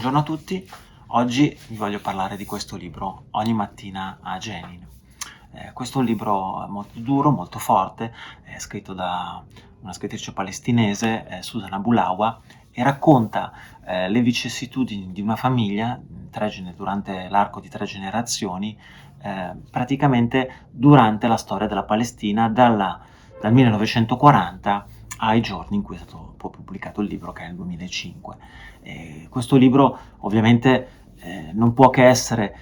Buongiorno a tutti, oggi vi voglio parlare di questo libro, Ogni mattina a Jenin. Questo è un libro molto duro, molto forte, è scritto da una scrittrice palestinese, Susan Abu Lawa, e racconta le vicissitudini di una famiglia durante l'arco di 3 generazioni, praticamente durante la storia della Palestina, dal 1940 ai giorni in cui è stato poi pubblicato il libro, che è nel 2005. Questo libro ovviamente non può che essere,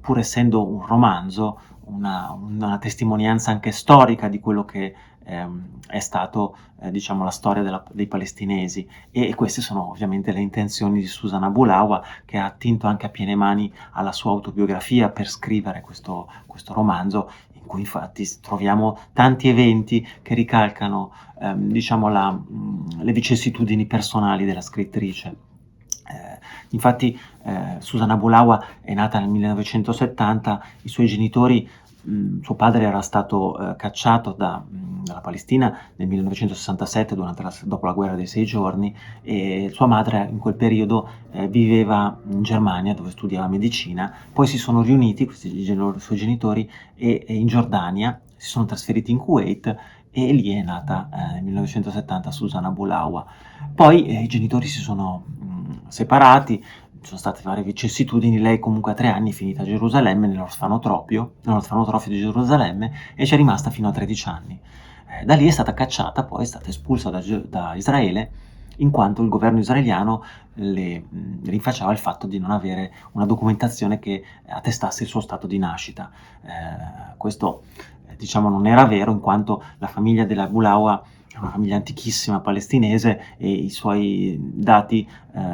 pur essendo un romanzo, una testimonianza anche storica di quello che è stato diciamo la storia dei palestinesi, e queste sono ovviamente le intenzioni di Susan Abu Lawa, che ha attinto anche a piene mani alla sua autobiografia per scrivere questo romanzo, in cui infatti troviamo tanti eventi che ricalcano diciamo le vicissitudini personali della scrittrice. Infatti Susan Abu Lawa è nata nel 1970, i suoi genitori, suo padre era stato cacciato dalla Palestina nel 1967 dopo la guerra dei 6 giorni, e sua madre in quel periodo viveva in Germania, dove studiava medicina. Poi si sono riuniti questi suoi genitori e in Giordania, si sono trasferiti in Kuwait, e lì è nata nel 1970 Susan Abu Lawa. Poi i genitori si sono separati, ci sono state varie vicissitudini. Lei comunque a 3 anni è finita a Gerusalemme, nell'orfanotrofio di Gerusalemme, e ci è rimasta fino a 13 anni. Da lì è stata cacciata, poi è stata espulsa da Israele, in quanto il governo israeliano le rinfacciava il fatto di non avere una documentazione che attestasse il suo stato di nascita. Questo diciamo non era vero, in quanto la famiglia della Bulawa è una famiglia antichissima palestinese, e i suoi dati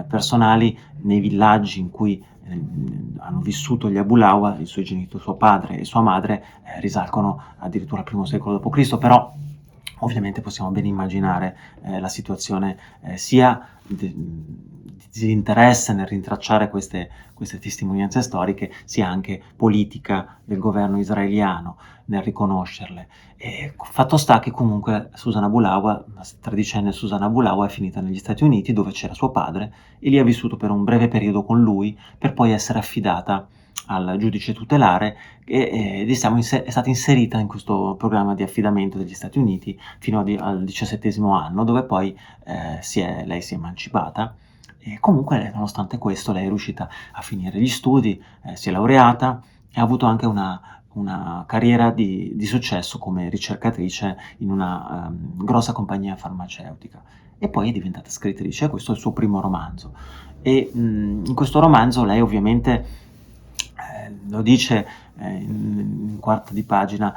personali nei villaggi in cui hanno vissuto gli Abu Lawa, i suoi genitori, suo padre e sua madre, risalgono addirittura al I secolo d.C., però ovviamente possiamo ben immaginare la situazione sia di disinteresse nel rintracciare queste testimonianze storiche, sia anche politica del governo israeliano nel riconoscerle. Fatto sta che comunque Susan Abu Lawa, la 13enne Susan Abu Lawa, è finita negli Stati Uniti, dove c'era suo padre, e lì ha vissuto per un breve periodo con lui, per poi essere affidata al giudice tutelare, ed è stata inserita in questo programma di affidamento degli Stati Uniti fino al 17° anno, dove poi lei si è emancipata. E comunque, nonostante questo, lei è riuscita a finire gli studi, si è laureata e ha avuto anche una carriera di successo come ricercatrice in una grossa compagnia farmaceutica, e poi è diventata scrittrice. Questo è il suo primo romanzo, e in questo romanzo lei ovviamente lo dice in quarta di pagina,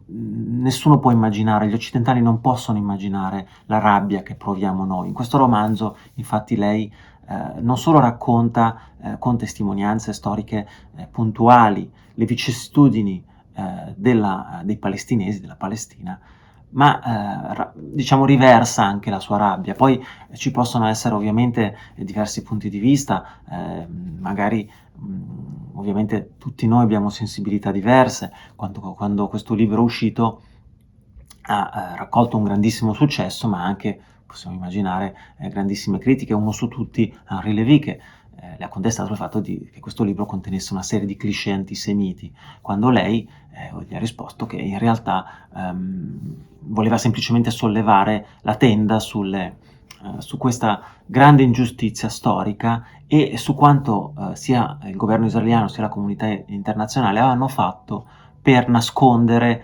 nessuno può immaginare, gli occidentali non possono immaginare la rabbia che proviamo noi. In questo romanzo infatti lei non solo racconta con testimonianze storiche puntuali le vicissitudini dei palestinesi, della Palestina, ma diciamo riversa anche la sua rabbia. Poi ci possono essere ovviamente diversi punti di vista, magari ovviamente tutti noi abbiamo sensibilità diverse. Quando questo libro è uscito ha raccolto un grandissimo successo, ma anche, possiamo immaginare, grandissime critiche. Uno su tutti, Henri Lévy, che le ha contestato il fatto che questo libro contenesse una serie di cliché antisemiti, quando lei gli ha risposto che in realtà voleva semplicemente sollevare la tenda su questa grande ingiustizia storica, e su quanto sia il governo israeliano sia la comunità internazionale hanno fatto per nascondere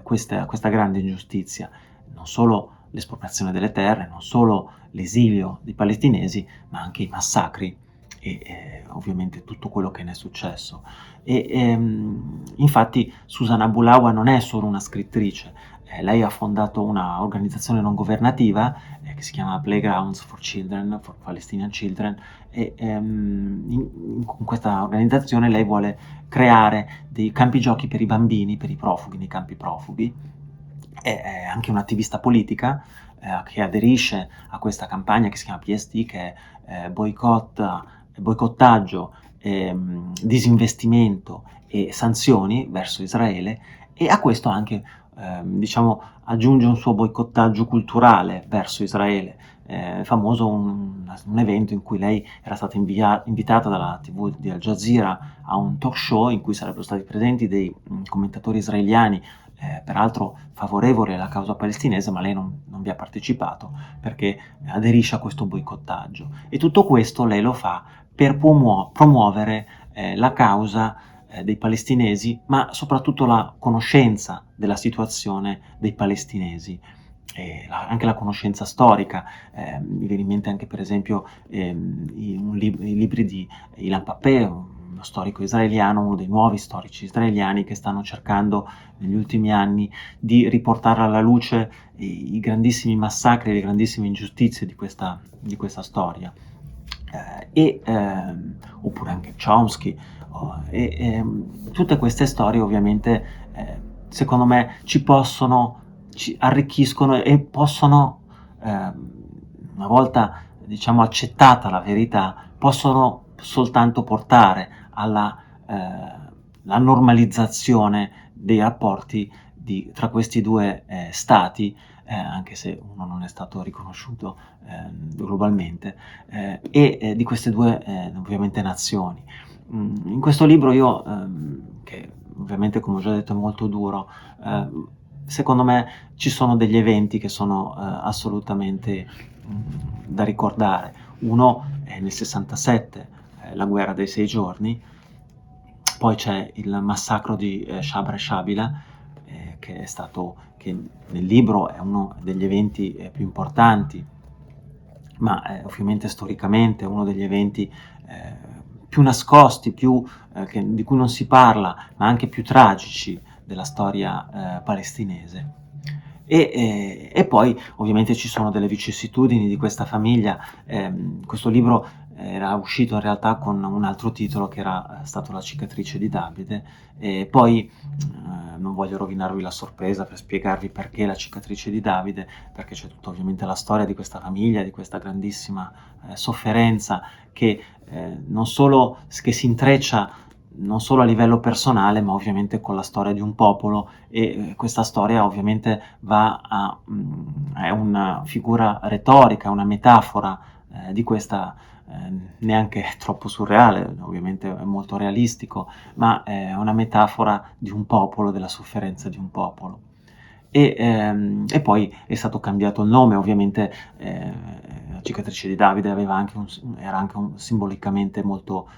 questa grande ingiustizia. Non solo l'espropriazione delle terre, non solo l'esilio dei palestinesi, ma anche i massacri e ovviamente tutto quello che ne è successo. Infatti Susan Abu Lawa non è solo una scrittrice. Lei ha fondato una organizzazione non governativa che si chiama Playgrounds for Children, for Palestinian Children, e in questa organizzazione lei vuole creare dei campi giochi per i bambini, per i profughi, nei campi profughi. È anche un'attivista politica che aderisce a questa campagna che si chiama PSD, che è boicottaggio, disinvestimento e sanzioni verso Israele, e a questo anche diciamo aggiunge un suo boicottaggio culturale verso Israele. famoso un evento in cui lei era stata invitata dalla TV di Al Jazeera a un talk show in cui sarebbero stati presenti dei commentatori israeliani, peraltro favorevoli alla causa palestinese, ma lei non vi ha partecipato perché aderisce a questo boicottaggio. E tutto questo lei lo fa per promuovere la causa dei palestinesi, ma soprattutto la conoscenza della situazione dei palestinesi. Anche la conoscenza storica, mi viene in mente anche per esempio i libri di Ilan Pappé, uno storico israeliano, uno dei nuovi storici israeliani che stanno cercando negli ultimi anni di riportare alla luce i grandissimi massacri e le grandissime ingiustizie di questa storia. Oppure anche Chomsky, tutte queste storie ovviamente secondo me ci arricchiscono e possono, una volta diciamo accettata la verità, possono soltanto portare la normalizzazione dei rapporti tra questi due stati, anche se uno non è stato riconosciuto globalmente, di queste due ovviamente nazioni. In questo libro io, che ovviamente come ho già detto è molto duro, secondo me ci sono degli eventi che sono assolutamente da ricordare. Uno è nel 67, la guerra dei 6 giorni, poi c'è il massacro di Sabra e Shabila, che nel libro è uno degli eventi più importanti, ma ovviamente storicamente è uno degli eventi più nascosti, di cui non si parla, ma anche più tragici della storia palestinese. E poi ovviamente ci sono delle vicissitudini di questa famiglia. Questo libro era uscito in realtà con un altro titolo che era stato La cicatrice di Davide, e poi non voglio rovinarvi la sorpresa per spiegarvi perché La cicatrice di Davide, perché c'è tutta ovviamente la storia di questa famiglia, di questa grandissima sofferenza non solo che si intreccia non solo a livello personale, ma ovviamente con la storia di un popolo, e questa storia ovviamente è una figura retorica, una metafora di questa neanche troppo surreale, ovviamente è molto realistico, ma è una metafora di un popolo, della sofferenza di un popolo. E poi è stato cambiato il nome, ovviamente la cicatrice di Davide era anche simbolicamente molto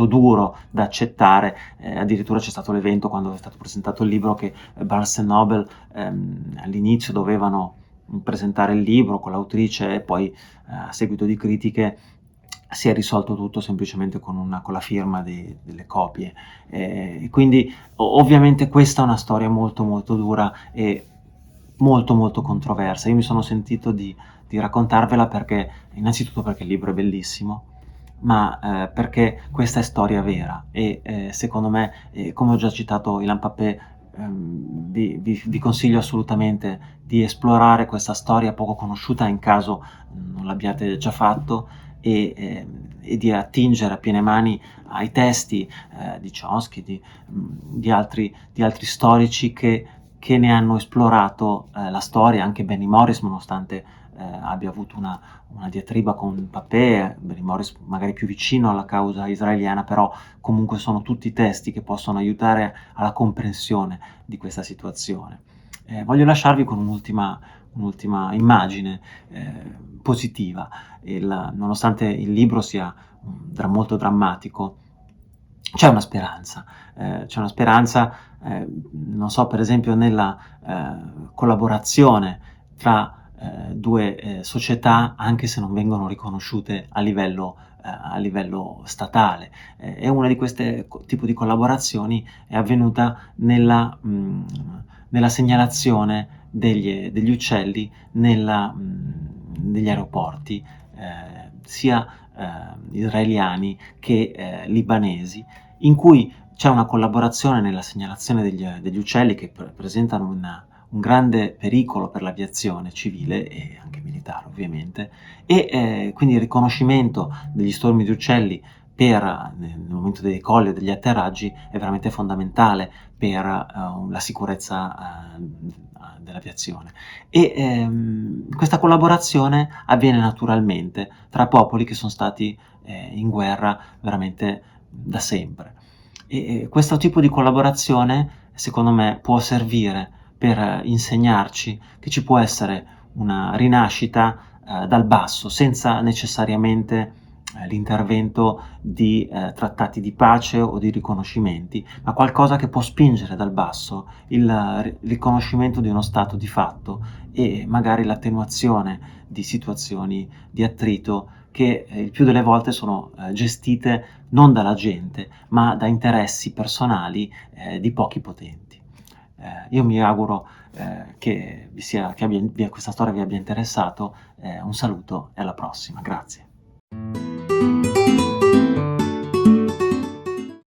duro da accettare, addirittura c'è stato l'evento quando è stato presentato il libro che Barnes e Noble all'inizio dovevano presentare il libro con l'autrice e poi a seguito di critiche si è risolto tutto semplicemente con la firma delle copie. Quindi ovviamente questa è una storia molto dura e molto controversa. Io mi sono sentito di raccontarvela innanzitutto perché il libro è bellissimo, ma perché questa è storia vera e secondo me, come ho già citato Ilan Pappé, vi consiglio assolutamente di esplorare questa storia poco conosciuta in caso non l'abbiate già fatto, e di attingere a piene mani ai testi di Chomsky, di altri storici che ne hanno esplorato la storia. Anche Benny Morris, nonostante abbia avuto una diatriba con Pappé, Benny Morris magari più vicino alla causa israeliana, però comunque sono tutti testi che possono aiutare alla comprensione di questa situazione. Voglio lasciarvi con un'ultima immagine positiva. Nonostante il libro sia molto drammatico, c'è una speranza, non so, per esempio nella collaborazione tra due società, anche se non vengono riconosciute a livello statale. E una di queste tipo di collaborazioni è avvenuta nella segnalazione degli uccelli negli aeroporti, sia israeliani che libanesi, in cui c'è una collaborazione nella segnalazione degli uccelli che presentano un grande pericolo per l'aviazione civile e anche militare ovviamente, e quindi il riconoscimento degli stormi di uccelli nel momento dei decolli e degli atterraggi è veramente fondamentale per la sicurezza dell'aviazione. E questa collaborazione avviene naturalmente tra popoli che son stati in guerra veramente da sempre. Questo tipo di collaborazione, secondo me, può servire per insegnarci che ci può essere una rinascita dal basso, senza necessariamente l'intervento di trattati di pace o di riconoscimenti, ma qualcosa che può spingere dal basso il riconoscimento di uno stato di fatto e magari l'attenuazione di situazioni di attrito che il più delle volte sono gestite non dalla gente, ma da interessi personali di pochi potenti. Io mi auguro che vi sia che questa storia vi abbia interessato. Un saluto e alla prossima. Grazie.